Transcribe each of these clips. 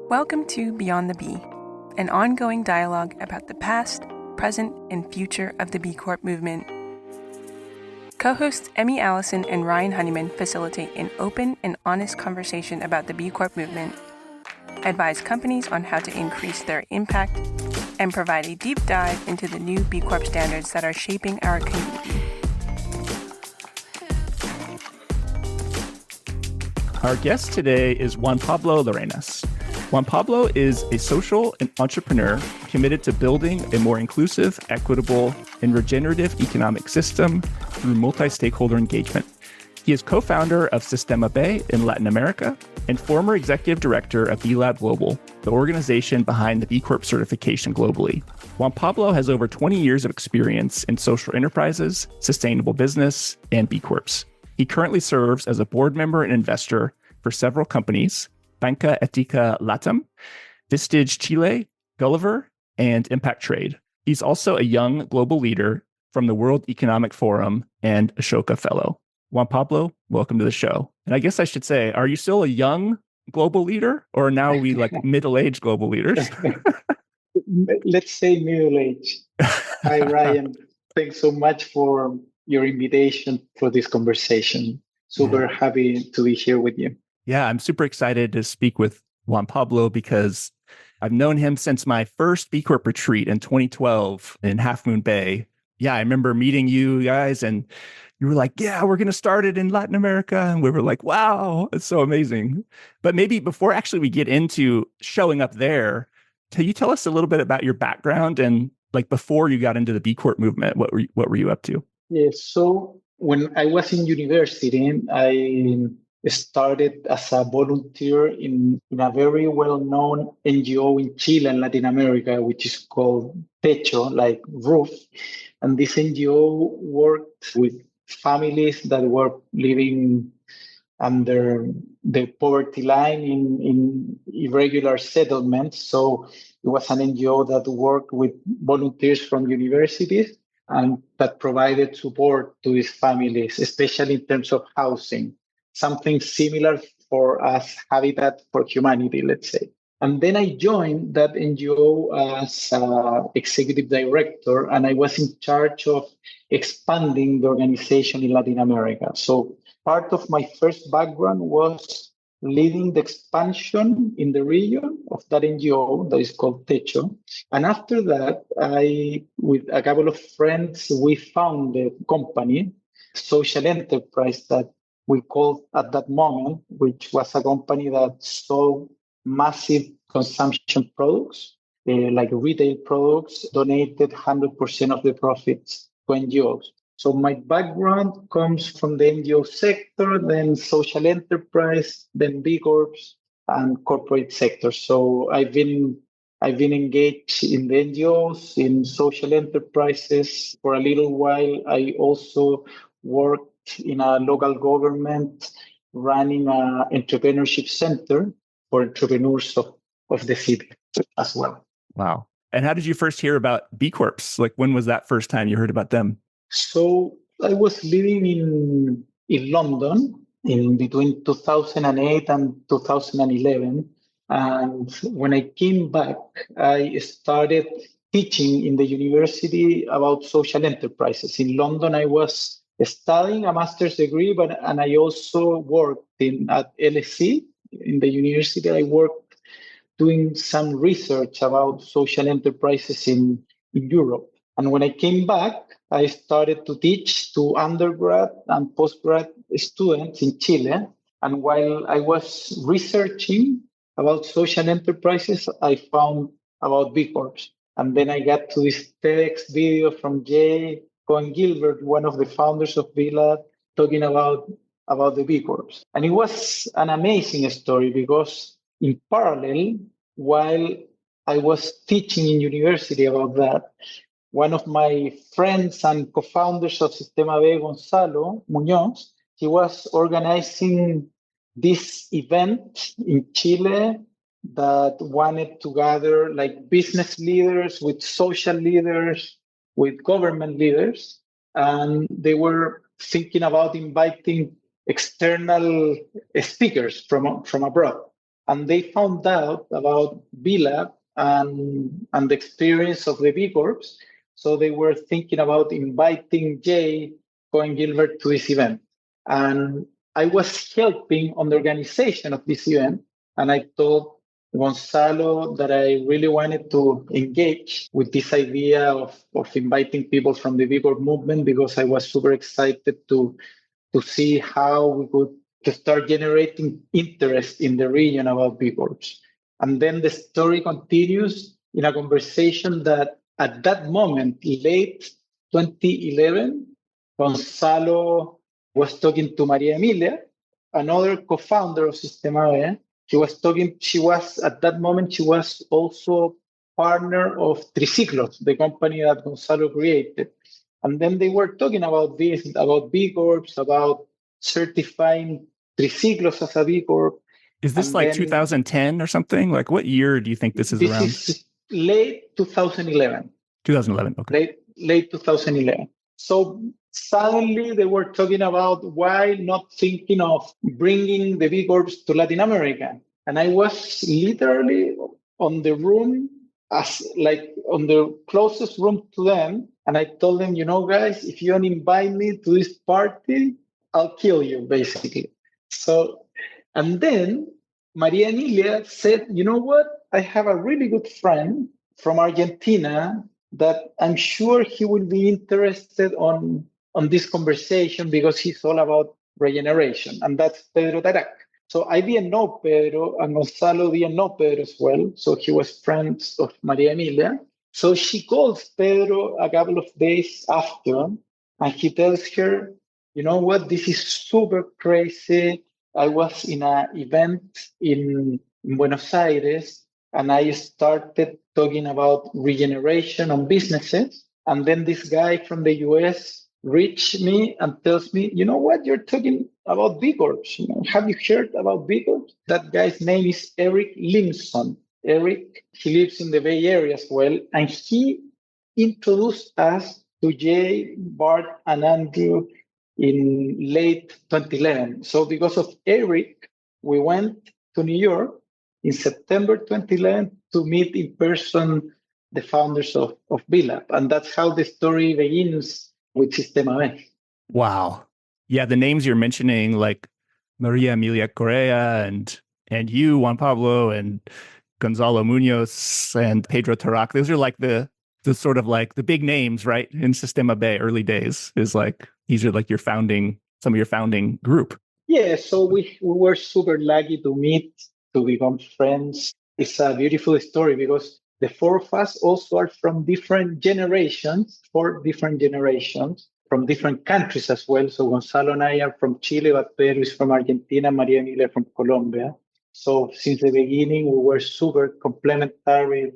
Welcome to Beyond the B, an ongoing dialogue about the past, present, and future of the B Corp movement. Co-hosts Emmy Allison and Ryan Honeyman facilitate an open and honest conversation about the B Corp movement, advise companies on how to increase their impact, and provide a deep dive into the new B Corp standards that are shaping our community. Our guest today is Juan Pablo Larenas. Juan Pablo is a social and entrepreneur committed to building a more inclusive, equitable, and regenerative economic system through multi-stakeholder engagement. He is co-founder of Sistema B in Latin America and former executive director of B Lab Global, the organization behind the B Corp certification globally. Juan Pablo has over 20 years of experience in social enterprises, sustainable business, and B Corps. He currently serves as a board member and investor for several companies, Banca Etica Latam, Vistage Chile, Gulliver, and Impact Trade. He's also a young global leader from the World Economic Forum and Ashoka Fellow. Juan Pablo, welcome to the show. And I guess I should say, are you still a young global leader, or now are we like middle-aged global leaders? Let's say middle-aged. Hi, Ryan. Thanks so much for your invitation for this conversation. Super happy to be here with you. Yeah, I'm super excited to speak with Juan Pablo because I've known him since my first B Corp retreat in 2012 in Half Moon Bay. Yeah, I remember meeting you guys and you were like, yeah, we're going to start it in Latin America. And we were like, wow, it's so amazing. But maybe before actually we get into showing up there, can you tell us a little bit about your background and like before you got into the B Corp movement, what were you up to? Yes, so when I was in university, I started as a volunteer in a very well-known NGO in Chile and Latin America, which is called Techo, like roof. And this NGO worked with families that were living under the poverty line in irregular settlements. So it was an NGO that worked with volunteers from universities and that provided support to these families, especially in terms of housing. Something similar for us, Habitat for Humanity, let's say. And then I joined that NGO as executive director, and I was in charge of expanding the organization in Latin America. So part of my first background was leading the expansion in the region of that NGO that is called Techo. And after that, with a couple of friends, we founded a company, social enterprise that we called at that moment, which was a company that sold massive consumption products, like retail products, donated 100% of the profits to NGOs. So my background comes from the NGO sector, then social enterprise, then B Corps and corporate sector. So I've been engaged in the NGOs, in social enterprises for a little while. I also worked in a local government running an entrepreneurship center for entrepreneurs of the city as well. Wow. And how did you first hear about B Corps? Like when was that first time you heard about them? So I was living in London in between 2008 and 2011. And when I came back, I started teaching in the university about social enterprises. In London, I was studying a master's degree, and I also worked at LSE in the university. I worked doing some research about social enterprises in Europe. And when I came back, I started to teach to undergrad and postgrad students in Chile. And while I was researching about social enterprises, I found about B Corps. And then I got to this TEDx video from Jay Cohen Gilbert, one of the founders of B Lab, talking about the B Corps. And it was an amazing story because in parallel, while I was teaching in university about that, one of my friends and co-founders of Sistema B, Gonzalo Muñoz, he was organizing this event in Chile that wanted to gather like business leaders with social leaders, with government leaders, and they were thinking about inviting external speakers from abroad. and they found out about B Lab and the experience of the B Corps. So they were thinking about inviting Jay Cohen Gilbert to this event. And I was helping on the organization of this event. And I told Gonzalo that I really wanted to engage with this idea of inviting people from the B Corp movement because I was super excited to see how we could to start generating interest in the region about B Corps. And then the story continues in a conversation that at that moment, late 2011, Gonzalo was talking to Maria Emilia, another co-founder of Sistema B. At that moment, she was also partner of Triciclos, the company that Gonzalo created. And then they were talking about this, about B Corps, about certifying Triciclos as a B Corp. Is this like 2010 or something? Like what year do you think this is around? This is late 2011. 2011, okay. Late 2011. So suddenly they were talking about why not thinking of bringing the B Corps to Latin America. And I was literally on the room, on the closest room to them. And I told them, guys, if you don't invite me to this party, I'll kill you, basically. So, and then Maria Emilia said, you know what? I have a really good friend from Argentina that I'm sure he will be interested on this conversation because he's all about regeneration. And that's Pedro Tarac. So I didn't know Pedro, and Gonzalo didn't know Pedro as well. So he was friends of Maria Emilia. So she calls Pedro a couple of days after, and he tells her, you know what, this is super crazy. I was in an event in Buenos Aires, and I started talking about regeneration on businesses. And then this guy from the US reached me and tells me, you know what, you're talking about B Corps. Have you heard about B Corps? That guy's name is Eric Limson. Eric, he lives in the Bay Area as well. And he introduced us to Jay, Bart, and Andrew in late 2011. So because of Eric, we went to New York in September 2011 to meet in person the founders of B Lab. And that's how the story begins with Sistema B. Wow. Yeah, the names you're mentioning, like Maria Emilia Correa and you, Juan Pablo, and Gonzalo Munoz and Pedro Tarac, those are like the sort of like the big names, right? In Sistema B early days is like, these are like some of your founding group. Yeah, so we were super lucky to meet, to become friends. It's a beautiful story because the four of us also are from different generations, four different generations, from different countries as well. So Gonzalo and I are from Chile, but Pedro is from Argentina, Maria Emilia from Colombia. So since the beginning, we were super complementary.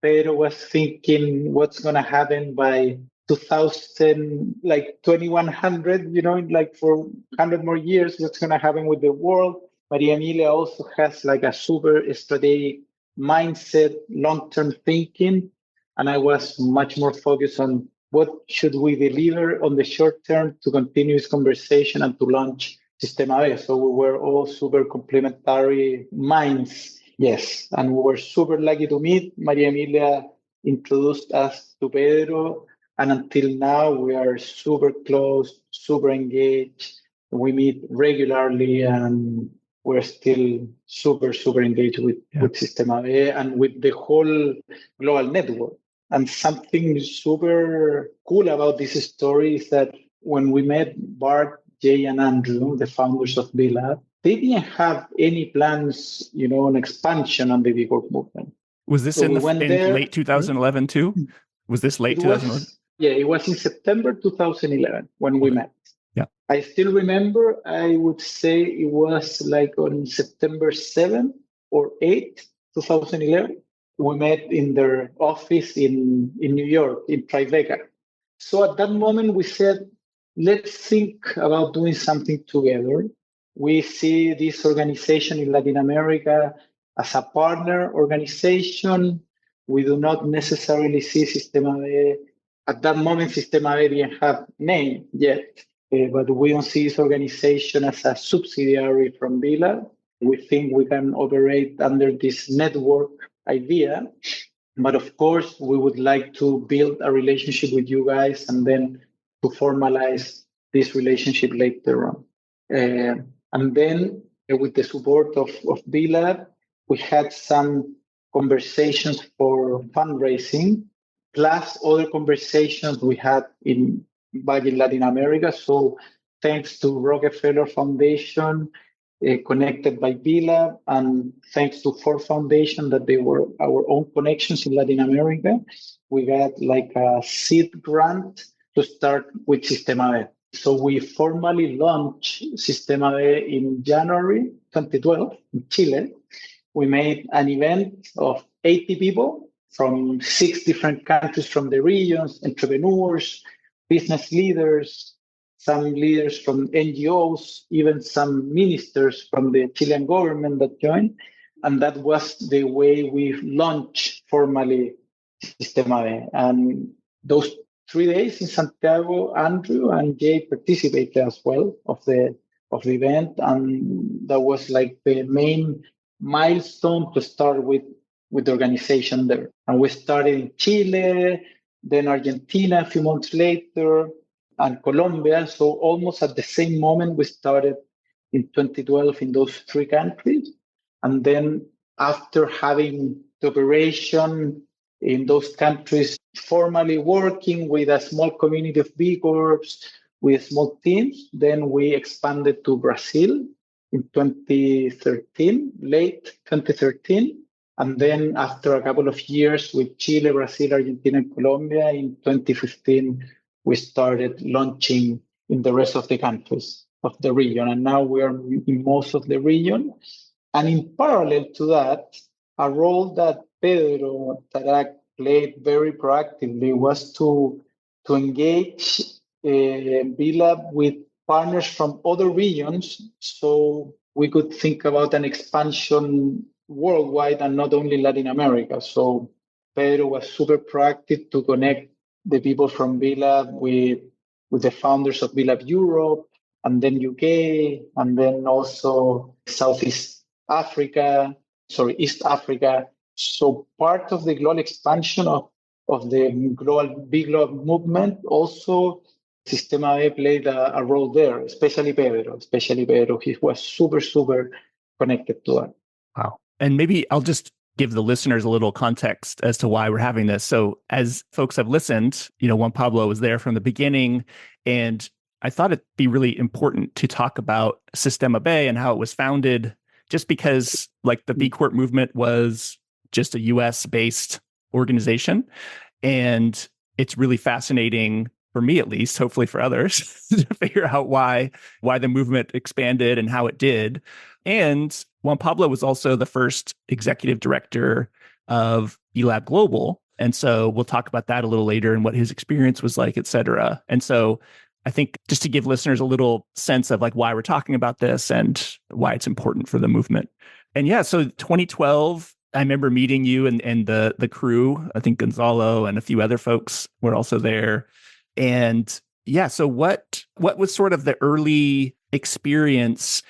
Pedro was thinking what's going to happen by 2000, like 2100, like for 100 more years, what's going to happen with the world. Maria Emilia also has like a super strategic mindset, long-term thinking. And I was much more focused on what should we deliver on the short term to continue this conversation and to launch Sistema B. So we were all super complementary minds. Yes, and we were super lucky to meet. Maria Emilia introduced us to Pedro, and until now we are super close, super engaged. We meet regularly, and we're still super, super engaged with Sistema B and with the whole global network. And something super cool about this story is that when we met Bart, Jay, and Andrew, the founders of B Lab, they didn't have any plans, on expansion on the B Corp movement. Was this in late 2011 too? Was this late 2011? Yeah, it was in September 2011 when we met. Yeah. I still remember, I would say it was like on September 7th or 8th, 2011. We met in their office in New York, in Tribeca. So at that moment, we said, let's think about doing something together. We see this organization in Latin America as a partner organization. We do not necessarily see Sistema B. At that moment, Sistema B didn't have name yet, but we don't see this organization as a subsidiary from B Lab. We think we can operate under this network idea. But of course, we would like to build a relationship with you guys and then to formalize this relationship later on. And then with the support of B-Lab, we had some conversations for fundraising, plus other conversations we had back in Latin America. So thanks to Rockefeller Foundation, connected by B-Lab, and thanks to Ford Foundation, that they were our own connections in Latin America, we got like a seed grant to start with Sistema B. So we formally launched Sistema B in January 2012 in Chile. We made an event of 80 people from 6 different countries from the regions, entrepreneurs, business leaders, some leaders from NGOs, even some ministers from the Chilean government that joined. And that was the way we launched formally Sistema B. And those 3 days in Santiago, Andrew and Jay participated as well of the event. And that was like the main milestone to start with the organization there. And we started in Chile, then Argentina a few months later, and Colombia. So almost at the same moment, we started in 2012 in those 3 countries. And then after having the operation in those countries, formally working with a small community of B Corps, with small teams, then we expanded to Brazil in 2013, late 2013. And then after a couple of years with Chile, Brazil, Argentina, and Colombia, in 2015, we started launching in the rest of the countries of the region. And now we are in most of the region. And in parallel to that, a role that Pedro Tarak played very proactively was to engage B-Lab with partners from other regions, so we could think about an expansion worldwide and not only Latin America. So Pedro was super proactive to connect the people from B-Lab with the founders of B-Lab Europe, and then UK, and then also East Africa. So part of the global expansion of the global B-Lab movement, also Sistema B played a role there, especially Pedro. He was super connected to that. Wow. And maybe I'll just give the listeners a little context as to why we're having this. So as folks have listened, Juan Pablo was there from the beginning, and I thought it'd be really important to talk about Sistema B and how it was founded, just because like the B Corp movement was just a US-based organization. And it's really fascinating, for me at least, hopefully for others, to figure out why the movement expanded and how it did. And Juan Pablo was also the first executive director of B-Lab Global. And so we'll talk about that a little later and what his experience was like, et cetera. And so I think just to give listeners a little sense of like why we're talking about this and why it's important for the movement. And yeah, so 2012, I remember meeting you and the crew. I think Gonzalo and a few other folks were also there. And yeah, so what was sort of the early experience,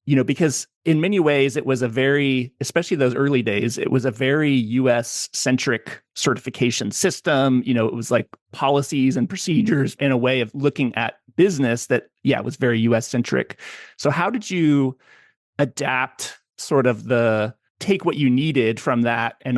because in many ways it was especially those early days, it was a very US centric certification system. It was like policies and procedures in a way of looking at business that, was very US centric. So how did you adapt sort of take what you needed from that and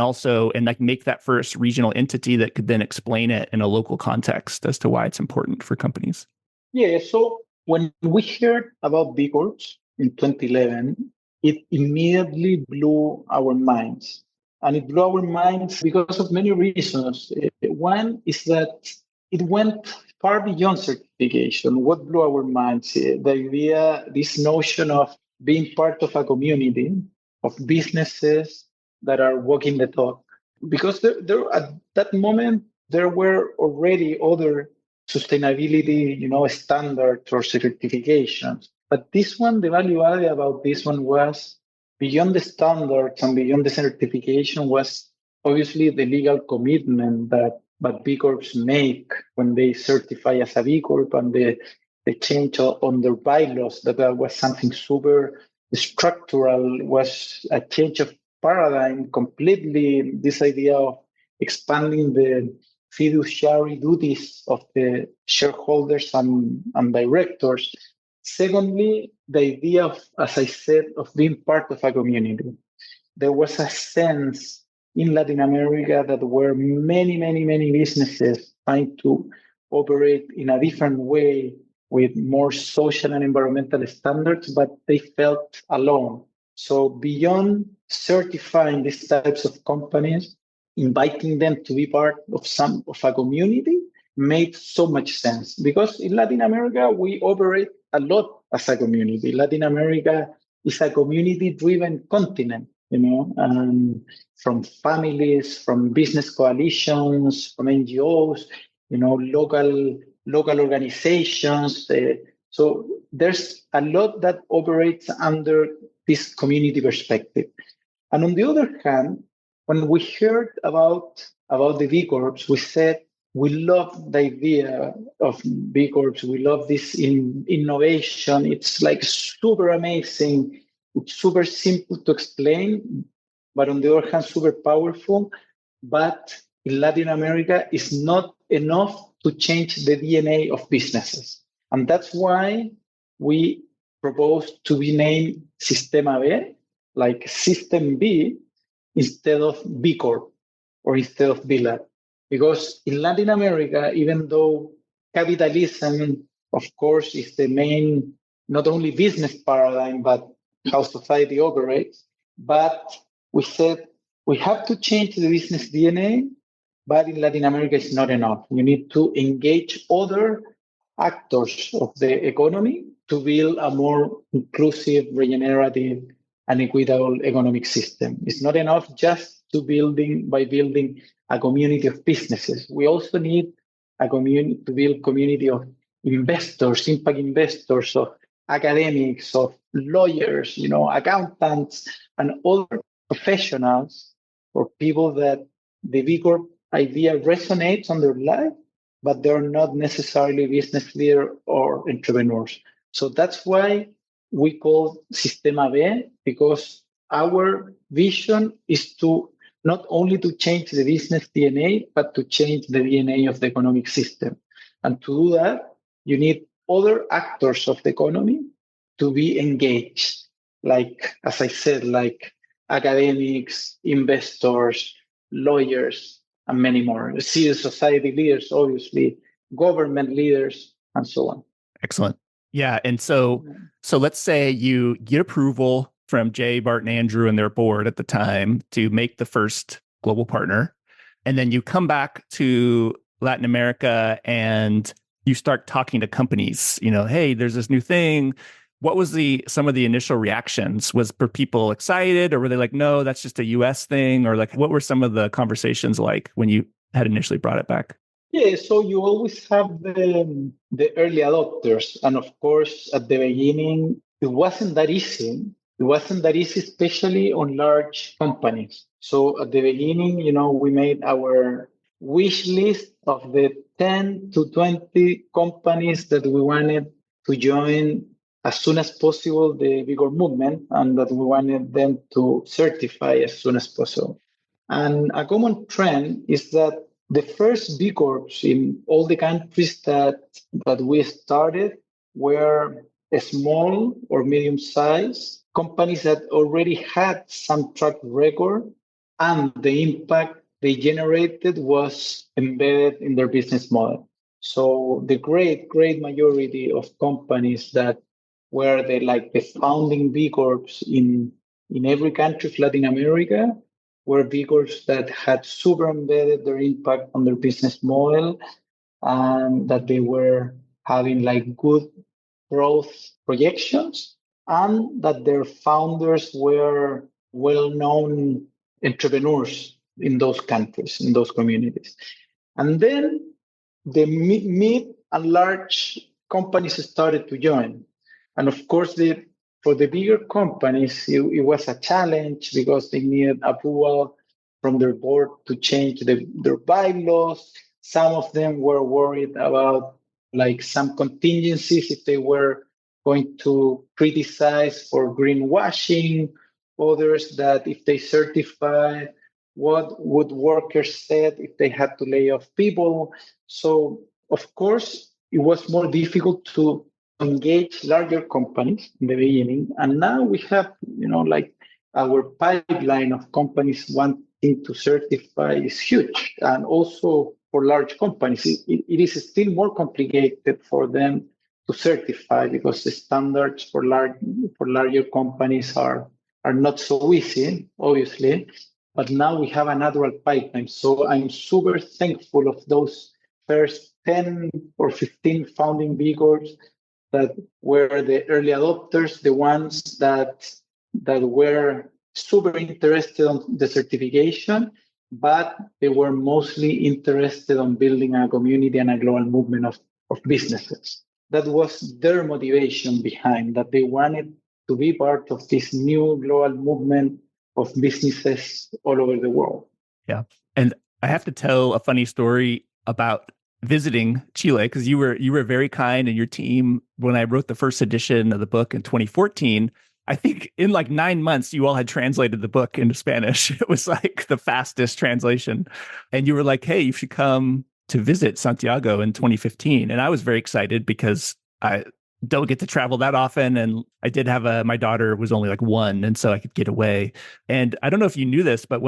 like make that first regional entity that could then explain it in a local context as to why it's important for companies? Yeah, so when we heard about B Corps in 2011, it immediately blew our minds. And it blew our minds because of many reasons. One is that it went far beyond certification. What blew our minds? The idea, this notion of being part of a community of businesses that are walking the talk. Because there at that moment, there were already other sustainability, standards or certifications. But this one, the value added about this one was beyond the standards and beyond the certification was obviously the legal commitment that B Corps make when they certify as a B Corp and the change on their bylaws. That was something super structural, was a change of paradigm completely. This idea of expanding the fiduciary duties of the shareholders and directors. Secondly, the idea of, as I said, of being part of a community. There was a sense in Latin America that were many businesses trying to operate in a different way with more social and environmental standards, but they felt alone. So beyond certifying these types of companies, inviting them to be part of a community made so much sense, because in Latin America we operate a lot as a community. Latin America is a community-driven continent, from families, from business coalitions, from NGOs, local organizations. So there's a lot that operates under this community perspective. And on the other hand, when we heard about the B Corps, we said, we love the idea of B Corps. We love this innovation. It's like super amazing. It's super simple to explain, but on the other hand, super powerful. But in Latin America, it's not enough to change the DNA of businesses. And that's why we proposed to be named Sistema B, like System B, instead of B Corp or instead of B Lab. Because in Latin America, even though capitalism, of course, is the main, not only business paradigm, but how society operates, but we said we have to change the business DNA, but in Latin America, it's not enough. You need to engage other actors of the economy to build a more inclusive, regenerative, and equitable economic system. It's not enough just to building a community of businesses. We also need a community to build community of investors, impact investors, of academics, of lawyers, accountants, and other professionals or people that the B Corp idea resonates on their life, but they're not necessarily business leaders or entrepreneurs. So that's why we call Sistema B, because our vision is to not only to change the business DNA, but to change the DNA of the economic system. And to do that, you need other actors of the economy to be engaged, like, as I said, like academics, investors, lawyers, and many more. Civil society leaders, obviously, government leaders, and so on. Excellent. Yeah. And so let's say you get approval from Jay, Bart, and Andrew and their board at the time to make the first global partner. And then you come back to Latin America and you start talking to companies, hey, there's this new thing. What was some of the initial reactions? Were people excited, or were they like, no, that's just a US thing? Or like, what were some of the conversations like when you had initially brought it back? Yeah, so you always have the early adopters. And of course, at the beginning, it wasn't that easy. It wasn't that easy, especially on large companies. So at the beginning, we made our wish list of the 10 to 20 companies that we wanted to join as soon as possible the B Corp movement, and that we wanted them to certify as soon as possible. And a common trend is that the first B Corps in all the countries that we started were small or medium-sized companies that already had some track record, and the impact they generated was embedded in their business model. So the great majority of companies that were the founding B Corps in every country of Latin America were B Corps that had super embedded their impact on their business model, and that they were having good growth projections, and that their founders were well-known entrepreneurs in those countries, in those communities. And then the mid and large companies started to join. And of course, for the bigger companies, it was a challenge because they needed approval from their board to change their bylaws. Some of them were worried about some contingencies if they were going to criticize for greenwashing, others that if they certify, what would workers said if they had to lay off people. So of course, it was more difficult to engage larger companies in the beginning. And now we have, like our pipeline of companies wanting to certify is huge. And also for large companies, it is still more complicated for them to certify because the standards for larger companies are not so easy, obviously. But now we have a natural pipeline. So I'm super thankful of those first 10 or 15 founding B Corps that were the early adopters, the ones that were super interested on the certification, but they were mostly interested on building a community and a global movement of businesses. That was their motivation behind that. They wanted to be part of this new global movement of businesses all over the world. Yeah. And I have to tell a funny story about visiting Chile, because you were very kind, and your team, when I wrote the first edition of the book in 2014, I think in like 9 months, you all had translated the book into Spanish. It was like the fastest translation. And you were like, hey, you should come to visit Santiago in 2015. And I was very excited because I don't get to travel that often. And I did have my daughter was only like 1. And so I could get away. And I don't know if you knew this, but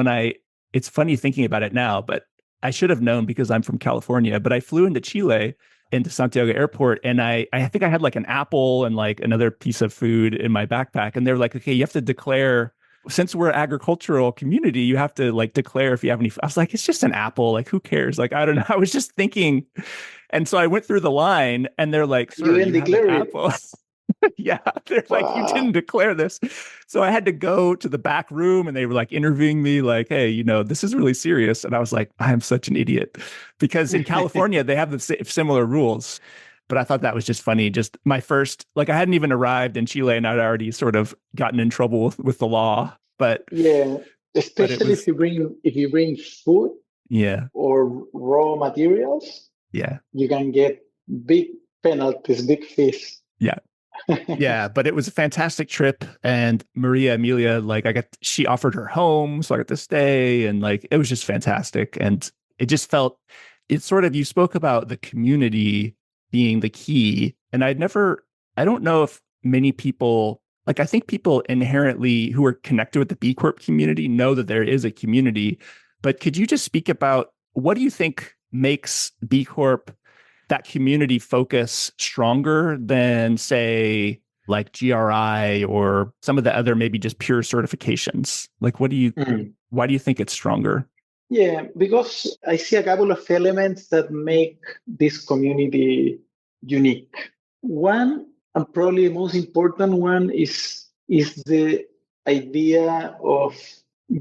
it's funny thinking about it now, but I should have known because I'm from California, but I flew into Chile, into Santiago airport. And I think I had like an apple and like another piece of food in my backpack. And they're like, okay, you have to declare, since we're an agricultural community, you have to like declare if you have any. I was like, it's just an apple. Like, who cares? Like, I don't know. I was just thinking. And so I went through the line and they're like, sir, you didn't declare it. Apple. Yeah, they're like, you didn't declare this. So I had to go to the back room and they were like interviewing me like, hey, this is really serious. And I was like, I'm such an idiot, because in California, they have the similar rules. But I thought that was just funny. Just my first, like I hadn't even arrived in Chile and I'd already sort of gotten in trouble with the law. But yeah, especially if you bring food, yeah, or raw materials, yeah, you can get big penalties, big fees. Yeah. Yeah, but it was a fantastic trip. And Maria Emilia, like she offered her home, so I got to stay, and like it was just fantastic. And it just felt, it's sort of, you spoke about the community being the key. And I don't know if many people, like I think people inherently who are connected with the B Corp community know that there is a community. But could you just speak about what do you think makes B Corp, that community focus, stronger than, say, like GRI or some of the other maybe just pure certifications? Like, why do you think it's stronger? Yeah, because I see a couple of elements that make this community unique. One, and probably the most important one, is the idea of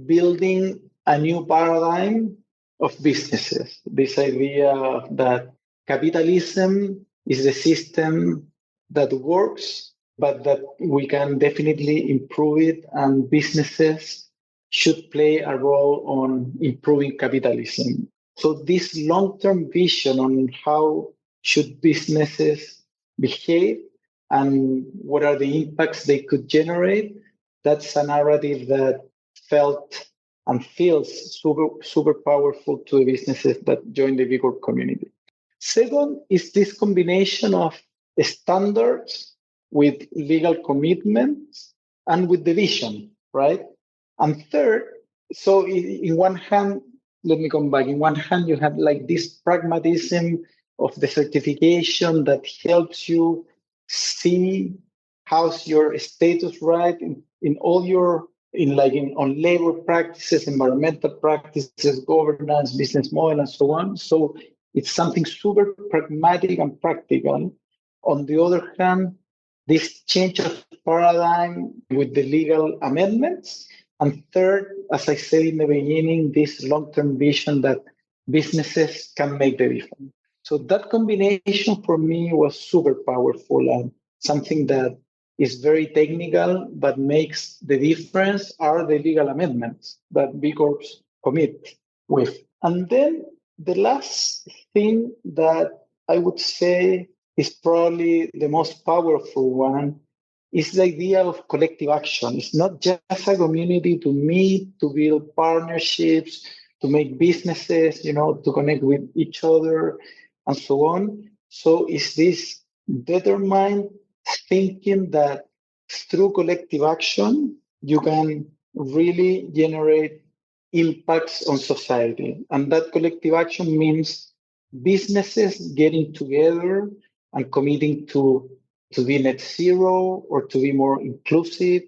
building a new paradigm of businesses. This idea that capitalism is the system that works, but that we can definitely improve it, and businesses should play a role on improving capitalism. So this long-term vision on how should businesses behave and what are the impacts they could generate, that's a narrative that felt and feels super, super powerful to the businesses that join the B Corp community. Second is this combination of standards with legal commitments and with the vision, right? And third, so in one hand, let me come back. In one hand, you have like this pragmatism of the certification that helps you see how's your status right in all your on labor practices, environmental practices, governance, business model, and so on. So it's something super pragmatic and practical. On the other hand, this change of paradigm with the legal amendments. And third, as I said in the beginning, this long-term vision that businesses can make the difference. So that combination for me was super powerful and something that is very technical, but makes the difference are the legal amendments that B Corps commit with. And then the last thing that I would say is probably the most powerful one, is the idea of collective action. It's not just a community to meet, to build partnerships, to make businesses, to connect with each other and so on. So it's this determined thinking that through collective action, you can really generate impacts on society. And that collective action means businesses getting together and committing to be net zero or to be more inclusive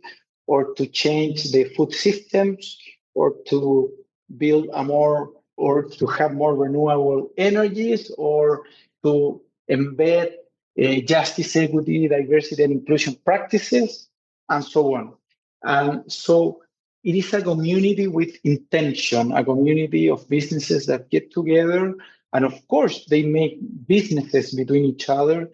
or to change the food systems or to build a more or to have more renewable energies or to embed justice, equity, diversity, and inclusion practices, and so on. And so it is a community with intention, a community of businesses that get together. And of course, they make businesses between each other,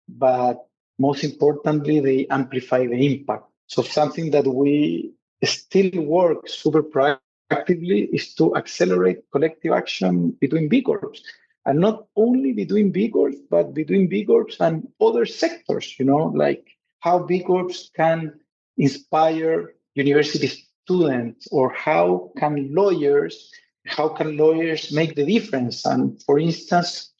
but most importantly, they amplify the impact. So something that we still work super proactively is to accelerate collective action between B Corps. And not only between B Corps, but between B Corps and other sectors, like how B Corps can inspire university students, or how can lawyers make the difference? And for instance,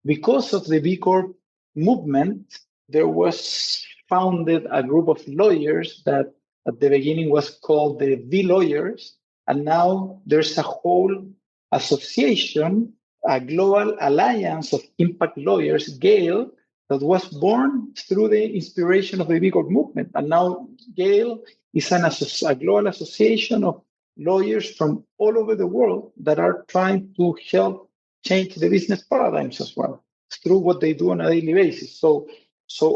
because of the B Corp movement, there was founded a group of lawyers that at the beginning was called the V Lawyers, and now there's a whole association, a global alliance of impact lawyers, GALE, that was born through the inspiration of the B Corp movement. And now GALE is a global association of lawyers from all over the world that are trying to help change the business paradigms as well through what they do on a daily basis. So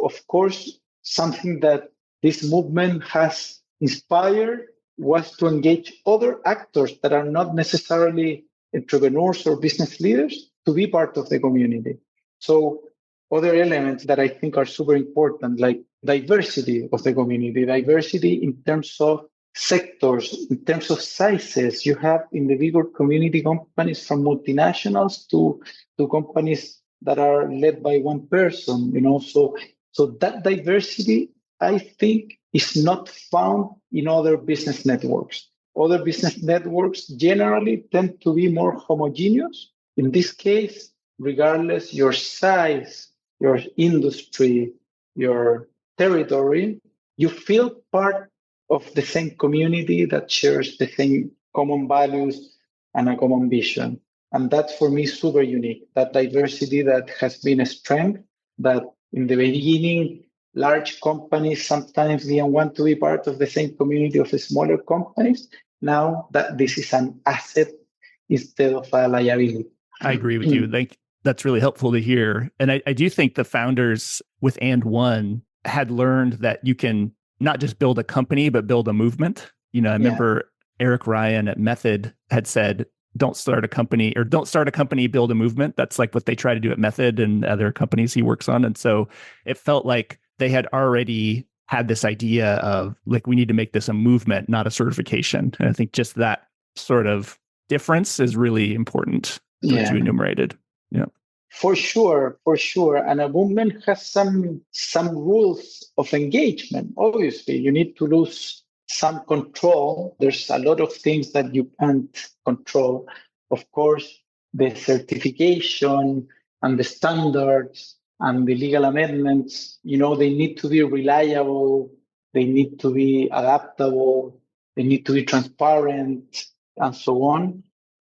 of course, something that this movement has inspired was to engage other actors that are not necessarily entrepreneurs or business leaders to be part of the community. So other elements that I think are super important, like diversity of the community, diversity in terms of sectors, in terms of sizes. You have in the bigger community companies from multinationals to companies that are led by one person, so that diversity, I think, is not found in other business networks. Other business networks generally tend to be more homogeneous. In this case, regardless your size, your industry, your territory, you feel part of the same community that shares the same common values and a common vision. And that's for me super unique, that diversity that has been a strength, that in the beginning, large companies sometimes didn't want to be part of the same community of smaller companies. Now that this is an asset instead of a liability. I agree with you. That's really helpful to hear. And I do think the founders with And1 had learned that you can not just build a company, but build a movement. I remember Eric Ryan at Method had said, don't start a company, build a movement. That's like what they try to do at Method and other companies he works on. And so it felt like they had already had this idea of like, we need to make this a movement, not a certification. And I think just that sort of difference is really important that you enumerated. Yeah. For sure. And a movement has some rules of engagement. Obviously, you need to lose some control. There's a lot of things that you can't control. Of course, the certification and the standards and the legal amendments, they need to be reliable, they need to be adaptable, they need to be transparent, and so on.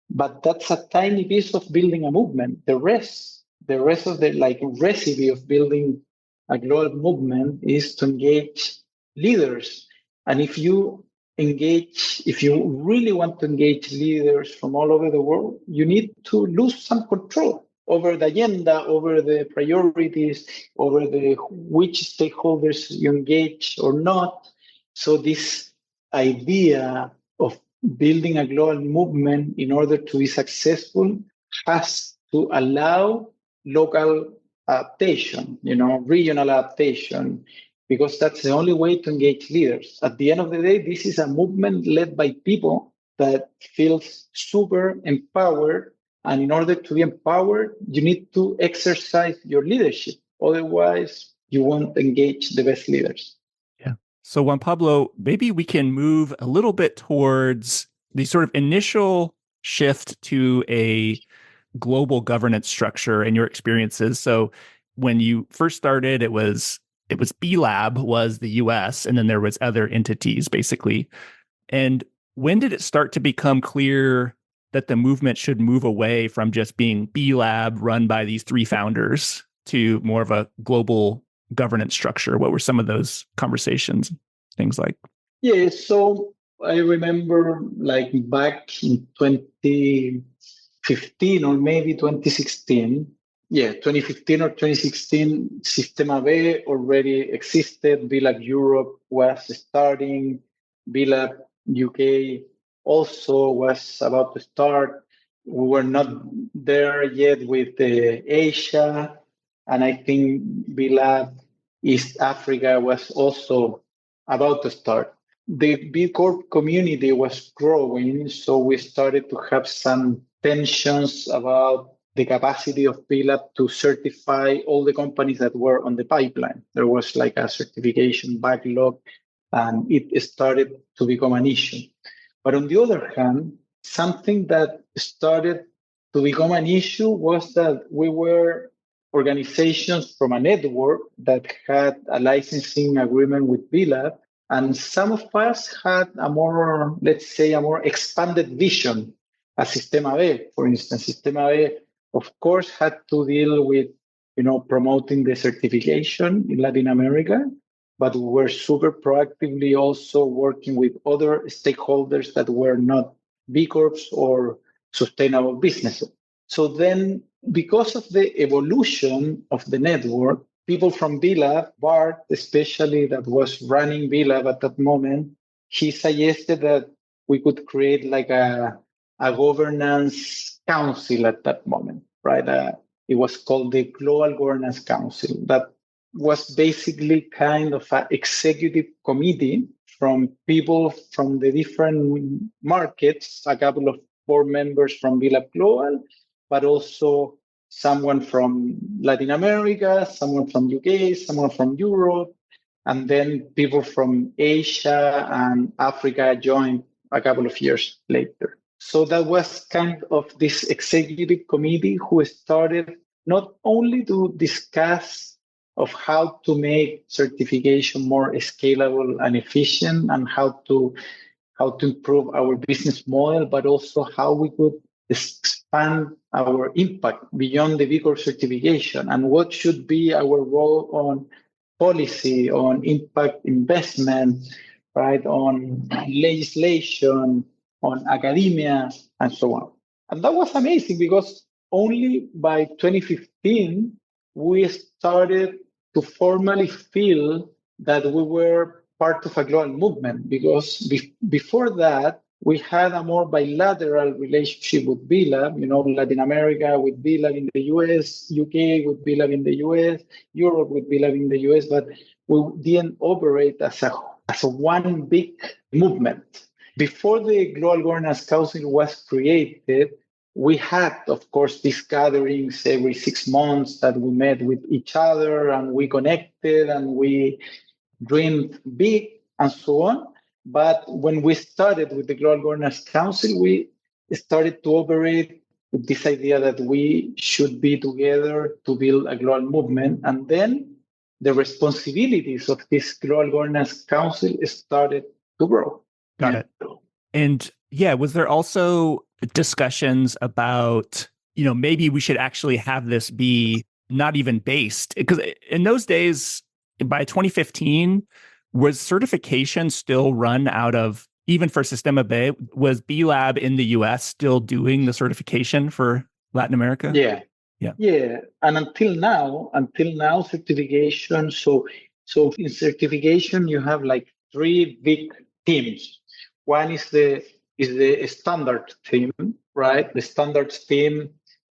But that's a tiny piece of building a movement. The rest of the recipe of building a global movement is to engage leaders. And if you really want to engage leaders from all over the world, you need to lose some control over the agenda, over the priorities, over which stakeholders you engage or not. So this idea of building a global movement in order to be successful has to allow local adaptation, regional adaptation, because that's the only way to engage leaders. At the end of the day, this is a movement led by people that feels super empowered. And in order to be empowered, you need to exercise your leadership Otherwise, you won't engage the best leaders. Yeah. So Juan Pablo, maybe we can move a little bit towards the sort of initial shift to a global governance structure and your experiences. So when you first started, it was B Lab was the US, and then there was other entities basically. And when did it start to become clear that the movement should move away from just being B Lab run by these three founders to more of a global governance structure? What were some of those conversations, things like? Yeah, so I remember like back in 2015 or maybe 2016. Yeah, 2015 or 2016, Sistema B already existed. B Lab Europe was starting. B Lab UK also was about to start. We were not there yet with Asia. And I think B Lab East Africa was also about to start. The B Corp community was growing, so we started to have some tensions about the capacity of B Lab to certify all the companies that were on the pipeline. There was like a certification backlog, and it started to become an issue. But on the other hand, something that started to become an issue was that we were organizations from a network that had a licensing agreement with B Lab, and some of us had a more, let's say, a more expanded vision as Sistema B. For instance, Sistema B, of course, had to deal with, promoting the certification in Latin America, but we were super proactively also working with other stakeholders that were not B Corps or sustainable businesses. So then, because of the evolution of the network, people from B Lab, Bart especially, that was running B Lab at that moment, he suggested that we could create like a governance council at that moment, right? It was called the Global Governance Council. That was basically kind of an executive committee from people from the different markets, a couple of board members from B Lab Global, but also someone from Latin America, someone from UK, someone from Europe, and then people from Asia and Africa joined a couple of years later. So that was kind of this executive committee who started not only to discuss of how to make certification more scalable and efficient and how to improve our business model, but also how we could expand our impact beyond the B Corp certification and what should be our role on policy, on impact investment, right, on legislation, on academia, and so on. And that was amazing because only by 2015, we started to formally feel that we were part of a global movement because before that, we had a more bilateral relationship with B Lab, Latin America with B Lab in the US, UK with B Lab in the US, Europe with B Lab in the US, but we didn't operate as a one big movement. Before the Global Governance Council was created, we had, of course, these gatherings every 6 months that we met with each other and we connected and we dreamed big and so on. But when we started with the Global Governance Council, we started to operate with this idea that we should be together to build a global movement. And then the responsibilities of this Global Governance Council started to grow. Got it. And was there also discussions about, maybe we should actually have this be not even based? Because in those days, by 2015, was certification still run out of, even for Sistema B, was B Lab in the US still doing the certification for Latin America? Yeah. And until now, certification. So in certification, you have like 3 big teams. One is the standard team, right? The standards team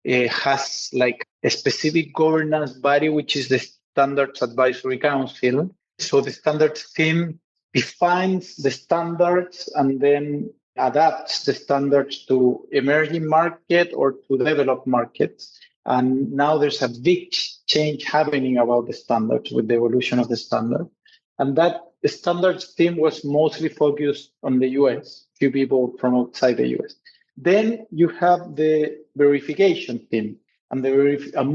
has like a specific governance body, which is the Standards Advisory Council. So the standards team defines the standards and then adapts the standards to emerging market or to developed markets. And now there's a big change happening about the standards with the evolution of the standard. And that standards team was mostly focused on the US, few people from outside the US. Then you have the verification team. And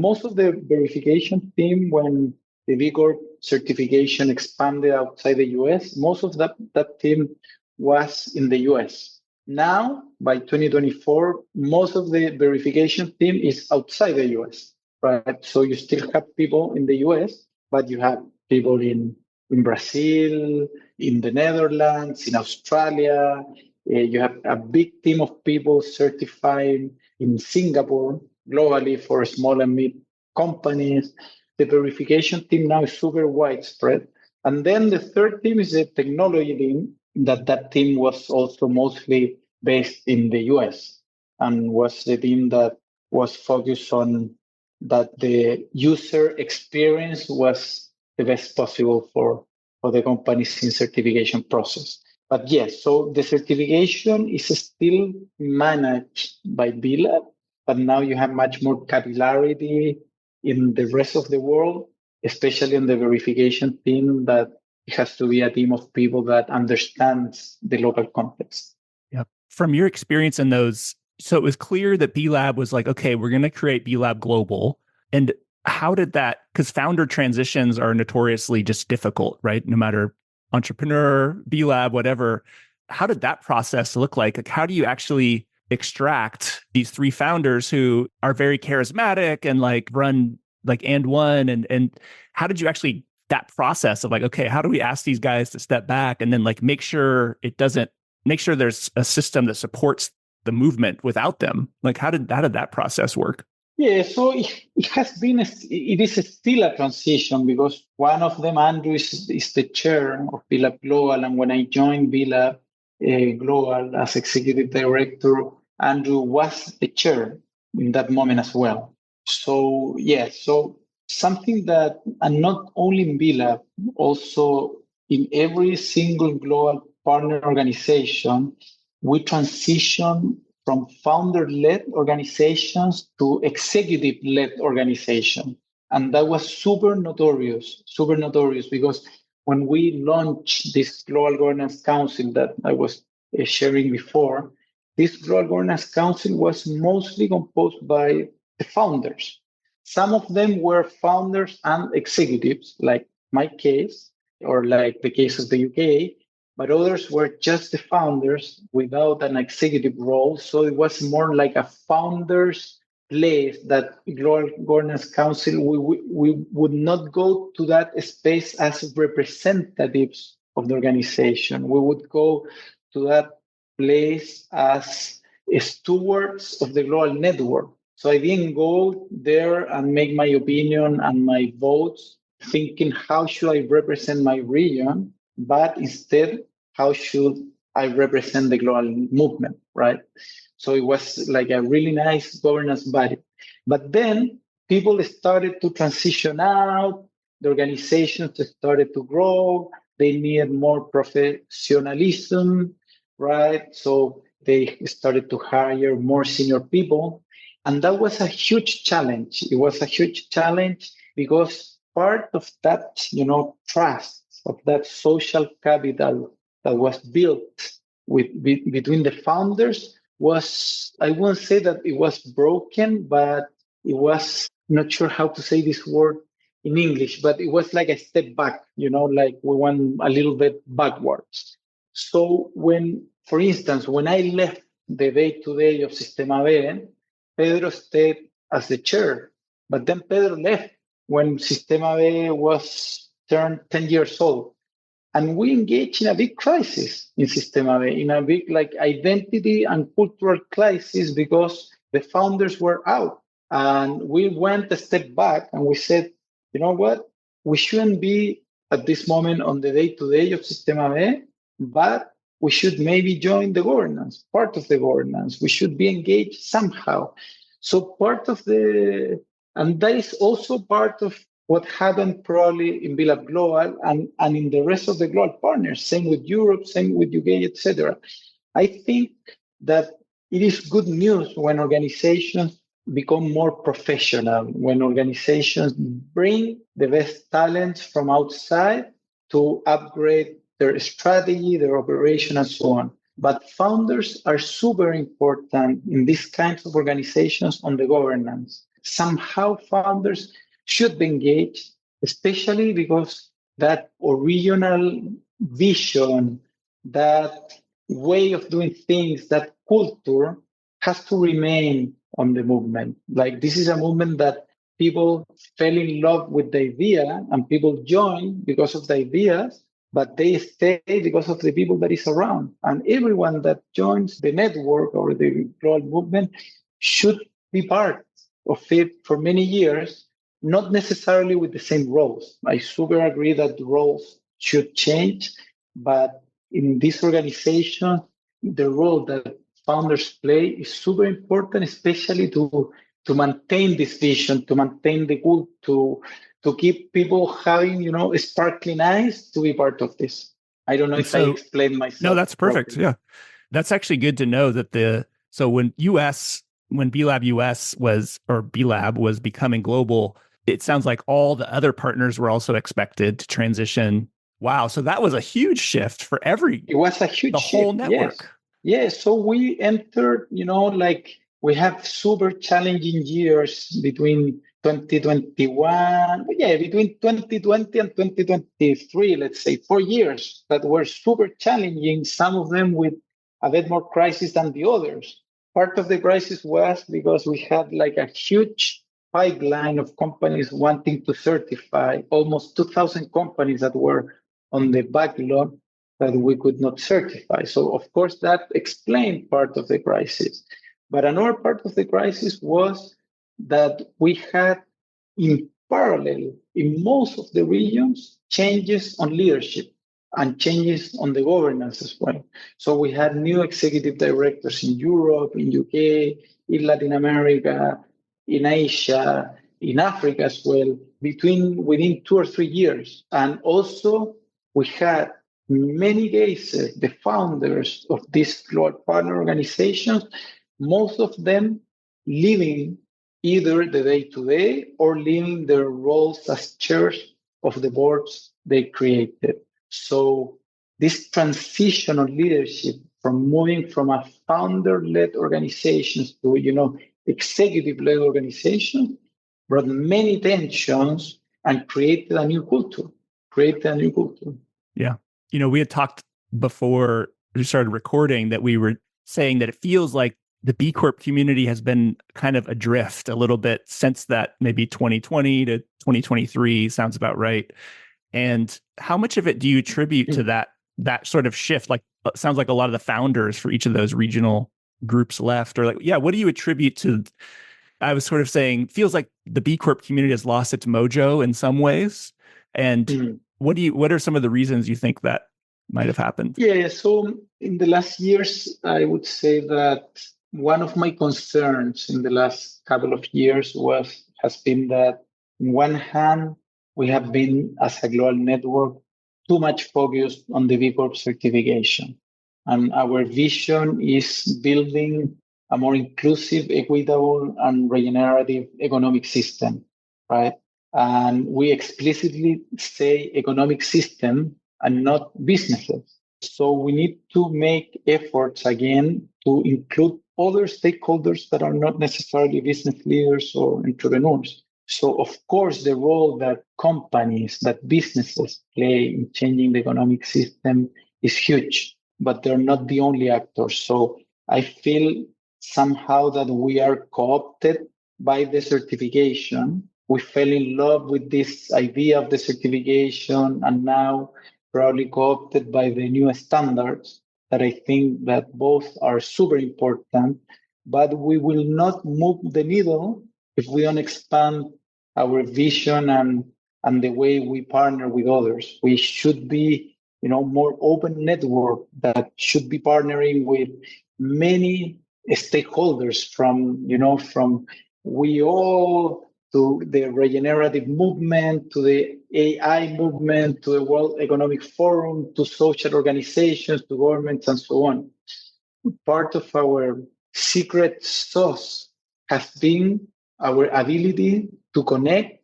most of the verification team, when the B Corp certification expanded outside the US, most of that team was in the US. Now, by 2024, most of the verification team is outside the US, right? So you still have people in the US, but you have people in Brazil, in the Netherlands, in Australia. You have a big team of people certifying in Singapore, globally for small and mid companies. The verification team now is super widespread. And then the third team is the technology team. That team was also mostly based in the US and was the team that was focused on that the user experience was the best possible for the company's certification process. But yes, so the certification is still managed by B-Lab, but now you have much more capillarity in the rest of the world, especially in the verification team, that it has to be a team of people that understands the local context. Yep. From your experience in those, so it was clear that B-Lab was like, okay, we're going to create B-Lab Global. And how did that, because founder transitions are notoriously just difficult, right? No matter entrepreneur, B-Lab, whatever. How did that process look like? Like, how do you actually extract these three founders who are very charismatic and like run like and how did you actually that process of like, okay, how do we ask these guys to step back and then like make sure there's a system that supports the movement without them? Like how did that process work? Yeah, so it is still a transition because one of them, Andrew, is the chair of B-Lab Global. And when I joined B-Lab Global as executive director, Andrew was the chair in that moment as well. So, yeah, so something that, and not only in B-Lab, also in every single global partner organization, we transition from founder-led organizations to executive-led organizations. And that was super notorious because when we launched this Global Governance Council that I was sharing before, this Global Governance Council was mostly composed by the founders. Some of them were founders and executives, like my case, or like the case of the UK, but others were just the founders without an executive role. So it was more like a founders place that Global Governance Council, we would not go to that space as representatives of the organization. We would go to that place as stewards of the global network. So I didn't go there and make my opinion and my votes thinking how should I represent my region, but instead, how should I represent the global movement, right? So it was like a really nice governance body. But then people started to transition out, the organizations started to grow, they needed more professionalism, right? So they started to hire more senior people. And that was a huge challenge. It was a huge challenge because part of that, trust, of that social capital that was built between the founders was, I won't say that it was broken, but it was, not sure how to say this word in English, but it was like a step back, like we went a little bit backwards. So for instance, when I left the day-to-day of Sistema B, Pedro stayed as the chair, but then Pedro left when Sistema B was turned 10 years old. And we engaged in a big crisis in Sistema B, in a big identity and cultural crisis because the founders were out. And we went a step back and we said, you know what? We shouldn't be at this moment on the day-to-day of Sistema B, but we should maybe join the governance, part of the governance. We should be engaged somehow. So and that is also part of what happened probably in B-Lab Global and in the rest of the global partners, same with Europe, same with UK, etc. I think that it is good news when organizations become more professional, when organizations bring the best talents from outside to upgrade their strategy, their operation, and so on. But founders are super important in these kinds of organizations on the governance. Somehow founders should be engaged, especially because that original vision, that way of doing things, that culture has to remain on the movement. Like this is a movement that people fell in love with the idea and people join because of the ideas, but they stay because of the people that is around. And everyone that joins the network or the global movement should be part of it for many years, not necessarily with the same roles. I super agree that the roles should change, but in this organization, the role that founders play is super important, especially to maintain this vision, to maintain the good, to keep people having, sparkling eyes to be part of this. I don't know And if I so, explained myself. no, that's perfect. properly. Yeah. That's actually good to know that so when B Lab US or B Lab was becoming global, it sounds like all the other partners were also expected to transition. Wow. So that was a huge shift for It was a huge the whole shift. network. Yes. Yes. So we entered, like we have super challenging years between 2021, between 2020 and 2023, let's say 4 years that were super challenging, some of them with a bit more crisis than the others. Part of the crisis was because we had like a huge pipeline of companies wanting to certify, almost 2,000 companies that were on the backlog that we could not certify. So, of course, that explained part of the crisis. But another part of the crisis was that we had in parallel in most of the regions changes on leadership and changes on the governance as well. So we had new executive directors in Europe, in UK, in Latin America, in Asia, in Africa as well, within 2 or 3 years. And also we had many cases, the founders of these global partner organizations, most of them leaving either the day-to-day or leaving their roles as chairs of the boards they created. So this transition of leadership from moving from a founder-led organizations to, executive-led organizations brought many tensions and created a new culture. Yeah. We had talked before we started recording that we were saying that it feels like the B Corp community has been kind of adrift a little bit since that maybe 2020 to 2023 sounds about right. And how much of it do you attribute to that sort of shift? Like, it sounds like a lot of the founders for each of those regional groups left, or what do you attribute to? I was sort of saying, feels like the B Corp community has lost its mojo in some ways. And what are some of the reasons you think that might have happened? Yeah, so in the last years, I would say that one of my concerns in the last couple of years has been that on one hand, we have been as a global network too much focused on the B Corp certification. And our vision is building a more inclusive, equitable, and regenerative economic system, right? And we explicitly say economic system and not businesses. So we need to make efforts again to include other stakeholders that are not necessarily business leaders or entrepreneurs. So, of course, the role that companies, that businesses play in changing the economic system is huge, but they're not the only actors. So I feel somehow that we are co-opted by the certification. We fell in love with this idea of the certification, and now probably co-opted by the new standards that I think that both are super important, but we will not move the needle if we don't expand our vision and the way we partner with others. We should be, more open network that should be partnering with many stakeholders from we all to the regenerative movement, to the AI movement, to the World Economic Forum, to social organizations, to governments, and so on. Part of our secret sauce has been our ability to connect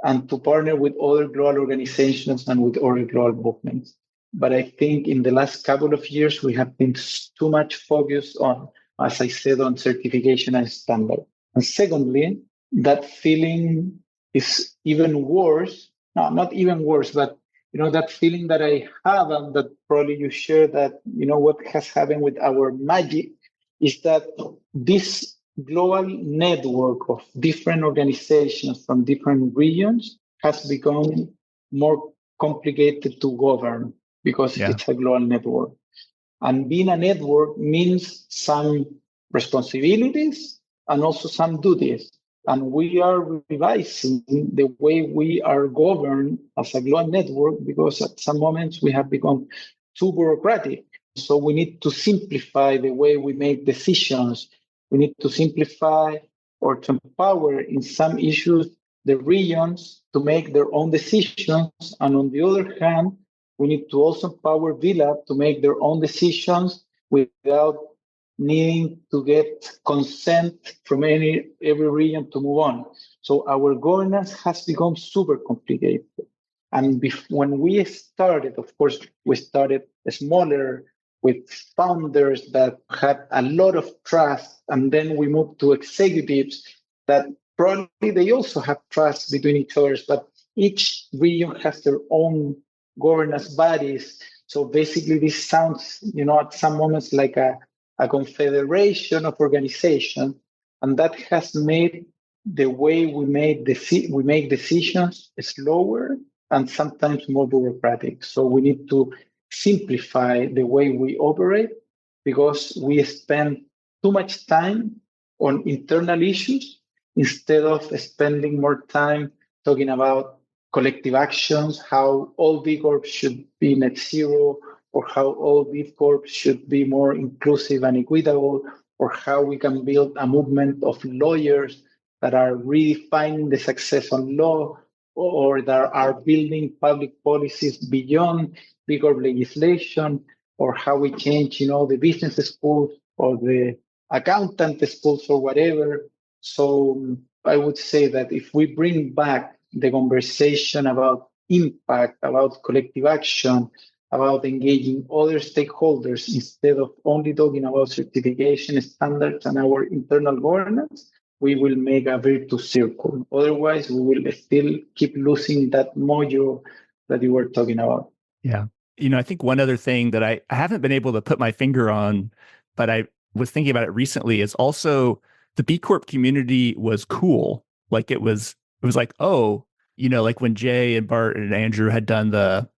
and to partner with other global organizations and with other global movements. But I think in the last couple of years, we have been too much focused on, as I said, on certification and standard. And secondly, that feeling is even worse. No, not even worse, but that feeling that I have, and that probably you share, that what has happened with our magic is that this global network of different organizations from different regions has become more complicated to govern because it's a global network. And being a network means some responsibilities and also some duties. And we are revising the way we are governed as a global network because at some moments we have become too bureaucratic. So we need to simplify the way we make decisions. We need to simplify or to empower in some issues the regions to make their own decisions. And on the other hand, we need to also empower VLAB to make their own decisions without needing to get consent from every region to move on. So our governance has become super complicated. And when we started, of course, we started smaller with founders that had a lot of trust. And then we moved to executives that probably they also have trust between each other, but each region has their own governance bodies. So basically this sounds, at some moments like a confederation of organizations, and that has made the way we make decisions slower and sometimes more bureaucratic. So we need to simplify the way we operate because we spend too much time on internal issues instead of spending more time talking about collective actions, how all B Corps should be net zero, or how all B Corps should be more inclusive and equitable, or how we can build a movement of lawyers that are redefining the success on law, or that are building public policies beyond B Corp legislation, or how we change, the business schools or the accountant schools or whatever. So I would say that if we bring back the conversation about impact, about collective action, about engaging other stakeholders instead of only talking about certification standards and our internal governance, we will make a virtuous circle. Otherwise, we will still keep losing that mojo that you were talking about. Yeah. I think one other thing that I haven't been able to put my finger on, but I was thinking about it recently, is also the B Corp community was cool. Like it was like, oh, like when Jay and Bart and Andrew had done the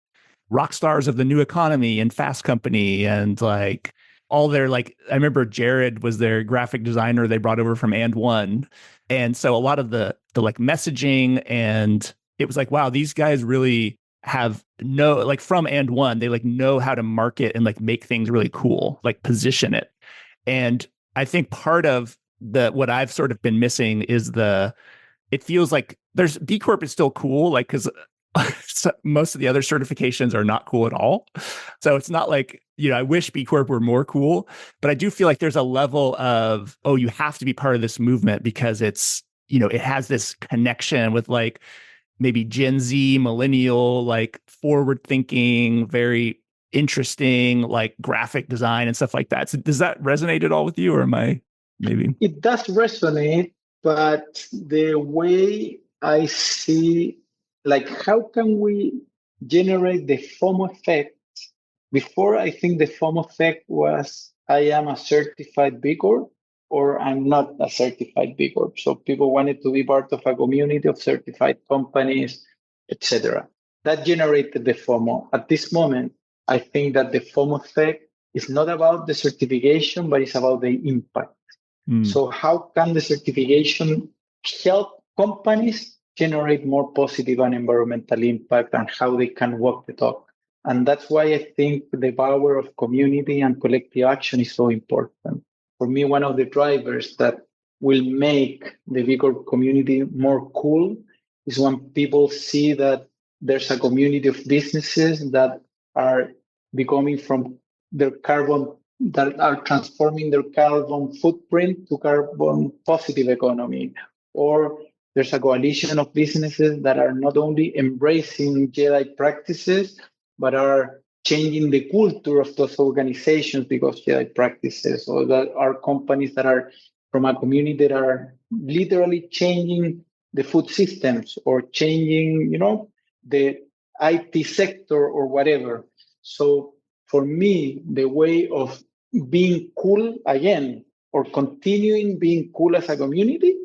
rock stars of the new economy and Fast Company, and like all their, like, I remember Jared was their graphic designer they brought over from And1. And so a lot of the like messaging, and it was like, wow, these guys really have from And1, they like know how to market and like make things really cool, like position it. And I think part of what I've sort of been missing is it feels like there's B Corp is still cool, like, because most of the other certifications are not cool at all. So it's not like, I wish B Corp were more cool, but I do feel like there's a level of, oh, you have to be part of this movement because it's, it has this connection with like maybe Gen Z, millennial, like forward thinking, very interesting, like graphic design and stuff like that. So does that resonate at all with you, or am I maybe? It does resonate, but the way I see, like, how can we generate the FOMO effect? Before, I think the FOMO effect was, I am a certified B Corp or I'm not a certified B Corp. So people wanted to be part of a community of certified companies, etc. That generated the FOMO. At this moment, I think that the FOMO effect is not about the certification, but it's about the impact. So how can the certification help companies generate more positive and environmental impact, and how they can walk the talk? And that's why I think the power of community and collective action is so important. For me, one of the drivers that will make the B Corp community more cool is when people see that there's a community of businesses that are becoming from their carbon that are transforming their carbon footprint to carbon positive economy. Or there's a coalition of businesses that are not only embracing JEDI practices, but are changing the culture of those organizations because JEDI practices, or that are companies that are from a community that are literally changing the food systems or changing, the IT sector or whatever. So for me, the way of being cool again or continuing being cool as a community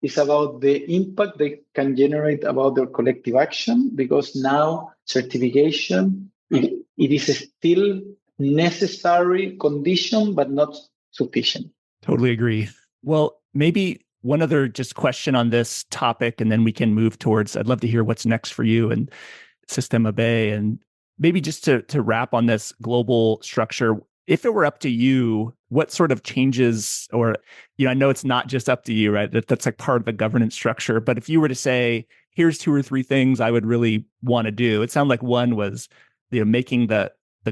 is about the impact they can generate about their collective action, because now certification, it is still necessary condition, but not sufficient. Totally agree. Well, maybe one other just question on this topic, and then we can move towards, I'd love to hear what's next for you and Sistema B. And maybe just to wrap on this global structure, if it were up to you, what sort of changes, or, I know it's not just up to you, right? That's like part of the governance structure. But if you were to say, here's 2 or 3 things I would really want to do, it sounded like one was, making the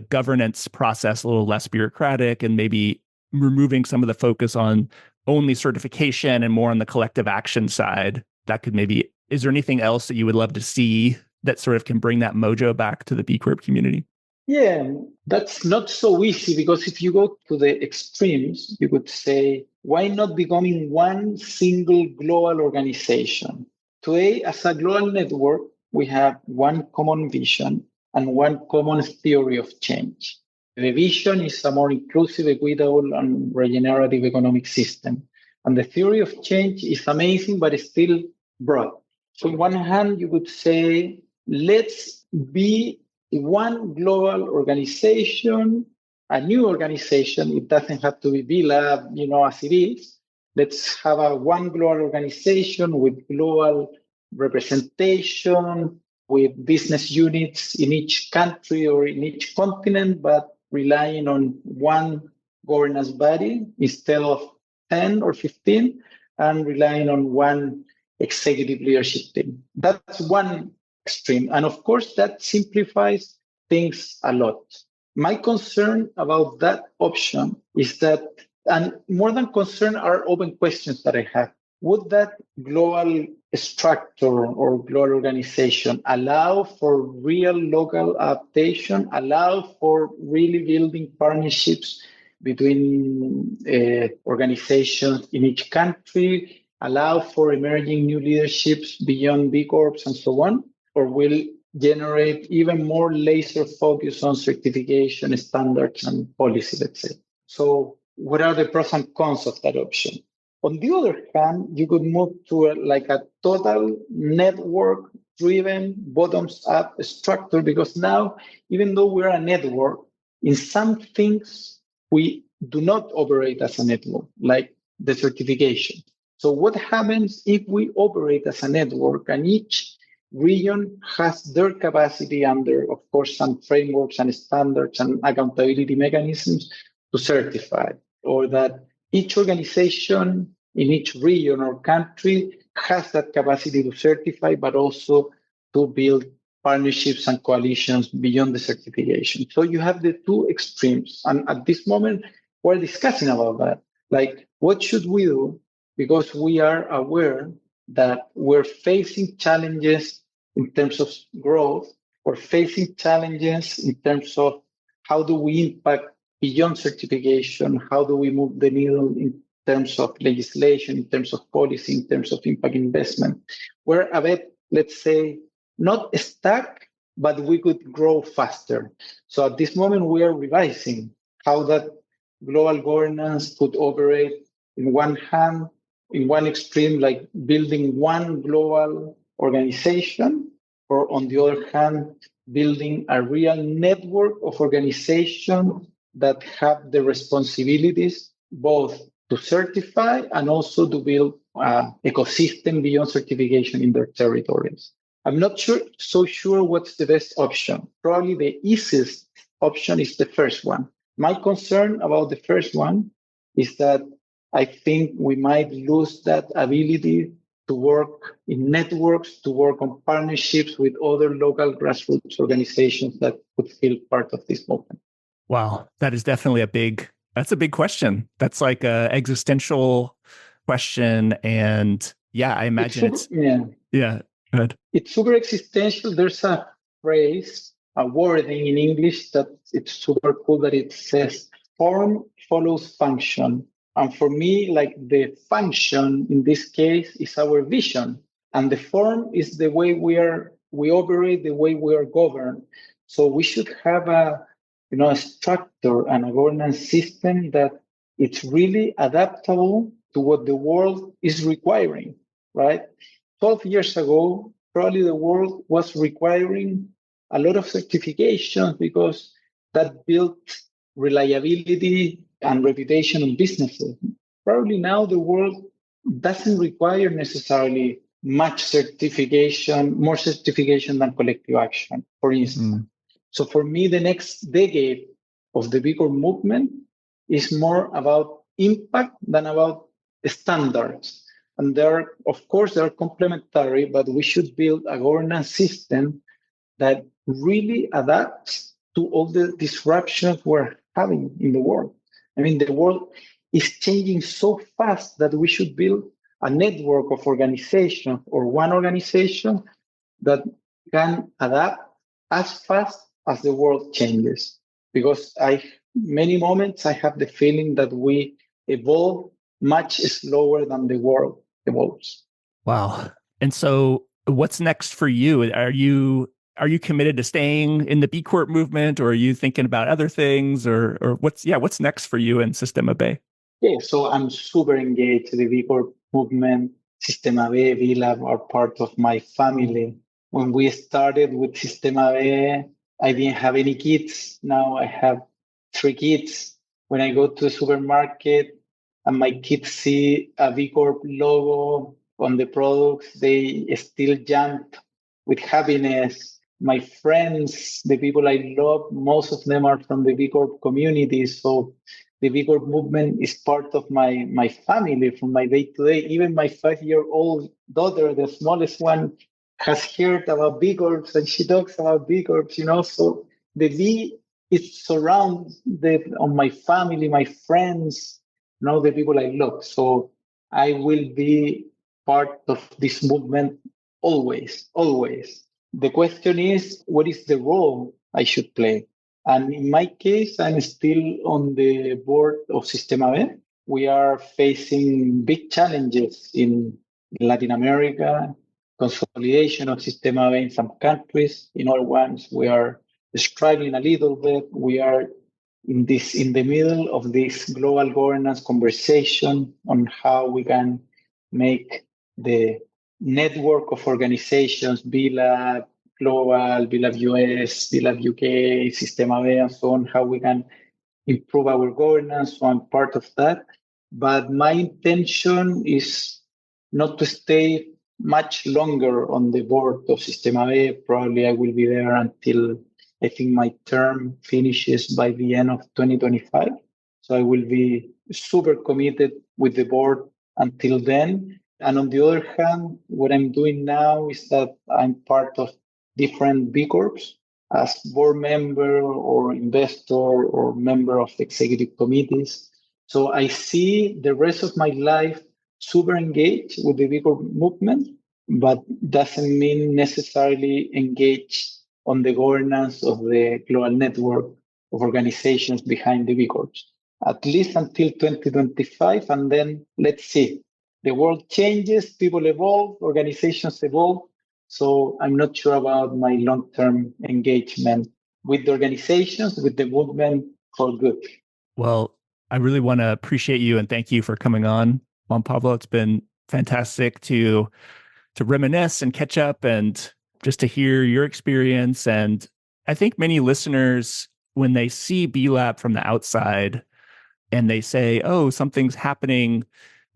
governance process a little less bureaucratic and maybe removing some of the focus on only certification and more on the collective action side. That could maybe, is there anything else that you would love to see that sort of can bring that mojo back to the B Corp community? Yeah, that's not so easy, because if you go to the extremes, you could say, why not becoming one single global organization? Today, as a global network, we have one common vision and one common theory of change. The vision is a more inclusive, equitable, and regenerative economic system. And the theory of change is amazing, but it's still broad. So on one hand, you could say, let's be one global organization, a new organization. It doesn't have to be B-Lab, as it is. Let's have one global organization with global representation, with business units in each country or in each continent, but relying on one governance body instead of 10 or 15, and relying on one executive leadership team. That's one extreme. And of course, that simplifies things a lot. My concern about that option is that, and more than concern, are open questions that I have. Would that global structure or global organization allow for real local adaptation, allow for really building partnerships between organizations in each country, allow for emerging new leaderships beyond B Corps and so on, or will generate even more laser focus on certification standards and policy, let's say? So what are the pros and cons of that option? On the other hand, you could move to a total network-driven, bottoms-up structure, because now, even though we're a network, in some things, we do not operate as a network, like the certification. So what happens if we operate as a network and each region has their capacity under, of course, some frameworks and standards and accountability mechanisms to certify, or that each organization in each region or country has that capacity to certify, but also to build partnerships and coalitions beyond the certification. So you have the 2 extremes. And at this moment, we're discussing about that. Like, what should we do? Because we are aware that we're facing challenges in terms of growth, or facing challenges in terms of how do we impact beyond certification, how do we move the needle in terms of legislation, in terms of policy, in terms of impact investment. We're a bit, let's say, not stuck, but we could grow faster. So at this moment, we are revising how that global governance could operate in one hand, in one extreme, like building one global organization, or on the other hand, building a real network of organizations that have the responsibilities both to certify and also to build an ecosystem beyond certification in their territories. I'm not so sure what's the best option. Probably the easiest option is the first one. My concern about the first one is that I think we might lose that ability to work in networks, to work on partnerships with other local grassroots organizations that could feel part of this movement. Wow, that is definitely a big That's a big question. That's like a existential question. And yeah, I It's imagine super, it's, yeah, yeah, good. it's super existential. There's a phrase, a wording in English that it's super cool that it says form follows function. And for me, like the function in this case is our vision. And the form is the way we operate, the way we are governed. So we should have a structure and a governance system that it's really adaptable to what the world is requiring, right? 12 years ago, probably the world was requiring a lot of certifications because that built reliability and reputation in businesses. Probably now the world doesn't require necessarily much certification, more certification than collective action, for instance. So for me, the next decade of the B Corp movement is more about impact than about standards. And they're, of course, they're complementary, but we should build a governance system that really adapts to all the disruptions we're having in the world. I mean, the world is changing so fast that we should build a network of organizations or one organization that can adapt as fast as the world changes. Because many moments I have the feeling that we evolve much slower than the world evolves. Wow. And so what's next for you? Are you committed to staying in the B Corp movement, or are you thinking about other things, or what's next for you in Sistema B? Yeah, so I'm super engaged. The V Corp movement, Sistema B, VLab are part of my family. When we started with Sistema B, I didn't have any kids. Now I have 3 kids. When I go to the supermarket and my kids see a V Corp logo on the products, they still jump with happiness. My friends, the people I love, most of them are from the V Corp community. So the B Corp movement is part of my family from my day to day. Even my 5-year-old daughter, the smallest one, has heard about B Corps and she talks about B Corps. So the V is surrounded on my family, my friends, the people I love. So I will be part of this movement always, always. The question is, what is the role I should play? And in my case, I'm still on the board of Sistema B. We are facing big challenges in Latin America, consolidation of Sistema B in some countries. In other ones, we are struggling a little bit. We are in the middle of this global governance conversation on how we can make the network of organizations, BLAB, Global, BLAB US, BLAB UK, Sistema B, and so on, how we can improve our governance. So I'm part of that. But my intention is not to stay much longer on the board of Sistema B. Probably I will be there until I think my term finishes by the end of 2025. So I will be super committed with the board until then. And on the other hand, what I'm doing now is that I'm part of different B Corps as board member or investor or member of executive committees. So I see the rest of my life super engaged with the B Corp movement, but doesn't mean necessarily engaged on the governance of the global network of organizations behind the B Corps, at least until 2025. And then let's see. The world changes, people evolve, organizations evolve. So I'm not sure about my long-term engagement with the organizations, with the movement for good. Well, I really want to appreciate you and thank you for coming on, Juan Pablo. It's been fantastic to reminisce and catch up and just to hear your experience. And I think many listeners, when they see B Lab from the outside and they say, oh, something's happening,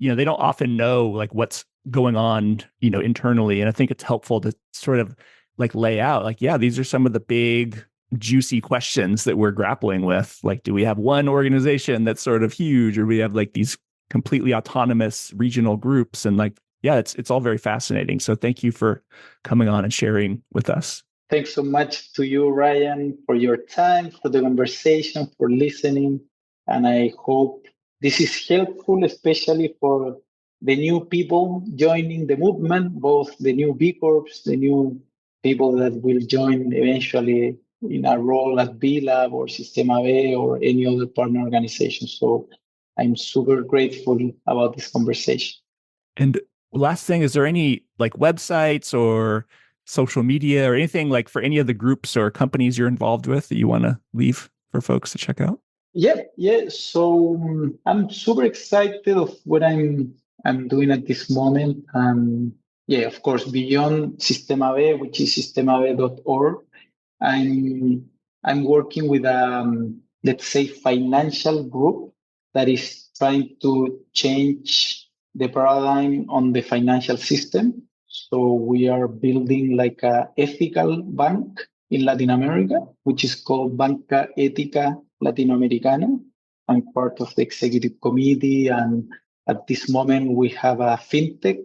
they don't often know like what's going on, internally. And I think it's helpful to sort of like lay out like, yeah, these are some of the big juicy questions that we're grappling with. Like, do we have one organization that's sort of huge, or we have like these completely autonomous regional groups? And like, yeah, it's all very fascinating. So thank you for coming on and sharing with us. Thanks so much to you, Ryan, for your time, for the conversation, for listening. And I hope this is helpful, especially for the new people joining the movement, both the new B Corps, the new people that will join eventually in a role at B Lab or Sistema B or any other partner organization. So I'm super grateful about this conversation. And last thing, is there any like websites or social media or anything like for any of the groups or companies you're involved with that you want to leave for folks to check out? Yeah. So I'm super excited of what I'm doing at this moment. Yeah, of course, beyond Sistema B, which is sistemaB.org, I'm I'm working with let's say financial group that is trying to change the paradigm on the financial system. So we are building like a ethical bank in Latin America, which is called Banca Ética Latinoamericana. I'm part of the executive committee, and at this moment we have a fintech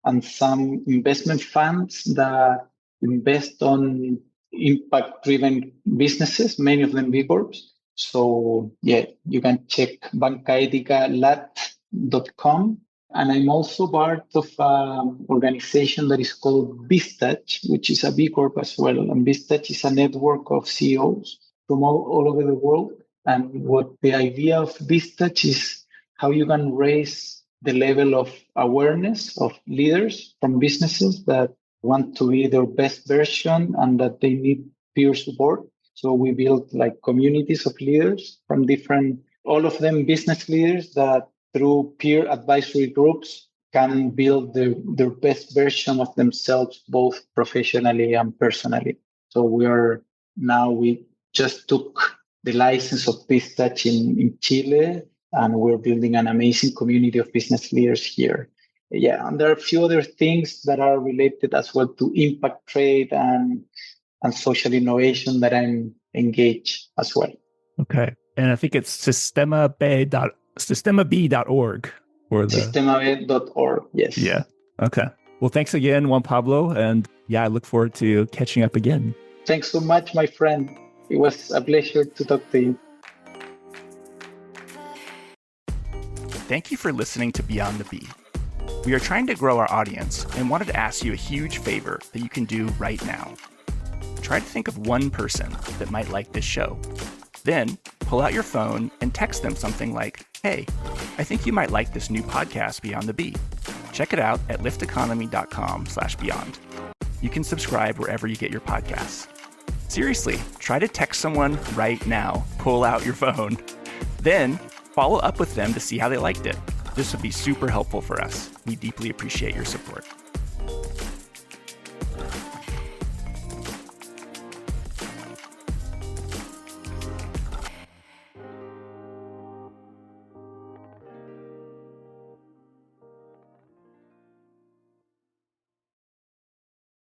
and some investment funds that invest on impact-driven businesses, many of them B Corps. So yeah, you can check bancaeticalat.com. And I'm also part of an organization that is called Bistach, which is a B Corp as well. And Bistach is a network of CEOs from all over the world. And what the idea of Bistach is how you can raise the level of awareness of leaders from businesses that want to be their best version and that they need peer support. So we built like communities of leaders from different, all of them business leaders that through peer advisory groups can build their best version of themselves, both professionally and personally. So we just took the license of Pistach in Chile, and we're building an amazing community of business leaders here. Yeah, and there are a few other things that are related as well to impact trade and social innovation that I'm engaged as well. Okay. And I think it's sistemaB.org or the SistemaB.org. Yes. Yeah. Okay. Well, thanks again, Juan Pablo. And yeah, I look forward to catching up again. Thanks so much, my friend. It was a pleasure to talk to you. Thank you for listening to Beyond the Bee. We are trying to grow our audience and wanted to ask you a huge favor that you can do right now. Try to think of one person that might like this show. Then pull out your phone and text them something like, "Hey, I think you might like this new podcast, Beyond the Bee. Check it out at lifteconomy.com/beyond. You can subscribe wherever you get your podcasts." Seriously, try to text someone right now. Pull out your phone. Then follow up with them to see how they liked it. This would be super helpful for us. We deeply appreciate your support.